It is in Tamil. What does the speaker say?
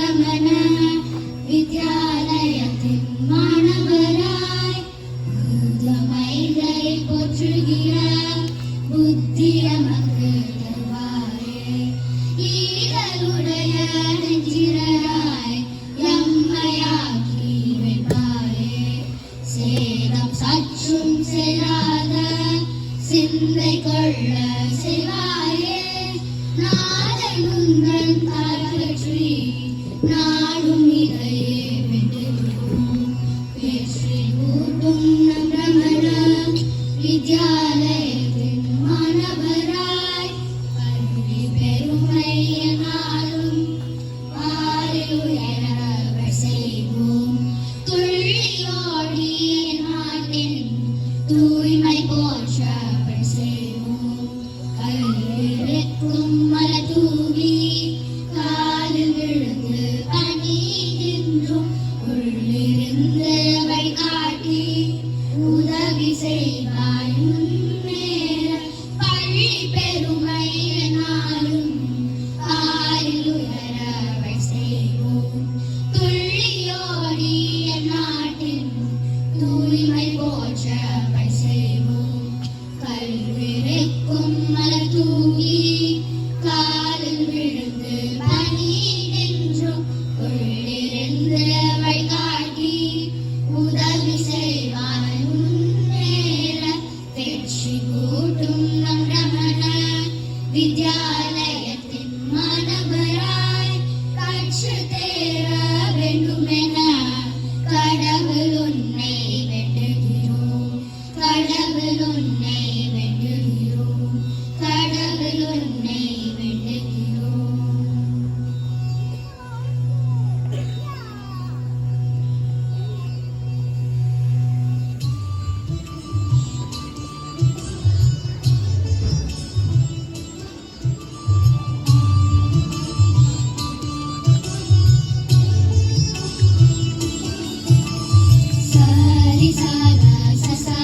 ഭ്രമണ വിദ്യാലയത്തിൻ മാണവരായി ബുദ്ധമൈതൈ പോറ്റുകിற புத்தியமக்கு தருவாயே ஈரலுடைய நெஞ்சிரராய் எம்மையாக்கி வைப்பாயே சேதம் சற்றும் செல்லாத சிந்தை கொள்ள செய்வாயே நாளை முந்தன் தாழ்வற்றி நாடும் இதையே வென்றுகிறோம் வெற்றி கூட்டும் நம் பிரமண வித்யாலயத்தின் மாணவராய் கல்வி பெருமை என்னாலும் பாரில் உயரவர் செய்வோம் துள்ளியோடி நாட்டின் தூய்மை போற்றவர் செய்வோம் கல்விக்கும் மலர் தூவி காலில் விழுந்து பணிகின்றோம் உள்ளிருந்து வழிகாட்டி உதவி செய்வாய் முன்னேற பள்ளி பெருமை என்னாலும் பாரில் உயரவை செய்வோம் துள்ளியோடி நாட்டின் தூய்மை போற்றவை செய்வோம் கல்விக்கும் மலர் தூவி காலில் விழுந்து பணிகின்றோம் உள்ளிருந்து வழிகாட்டி உதவி செய்வாய் முன்னேற வெற்றி கூட்டும் நம் ரமண வித்யாலயத்தின் மாணவராய் கற்று தேர வேண்டுமென கடவுள் உன்னை வேண்டுகிறோம் கடவுள் உன்னை வேண்டுகிறோம் கடவுள் உன்னை வேண்டுகிறோம். Sari sada sa sa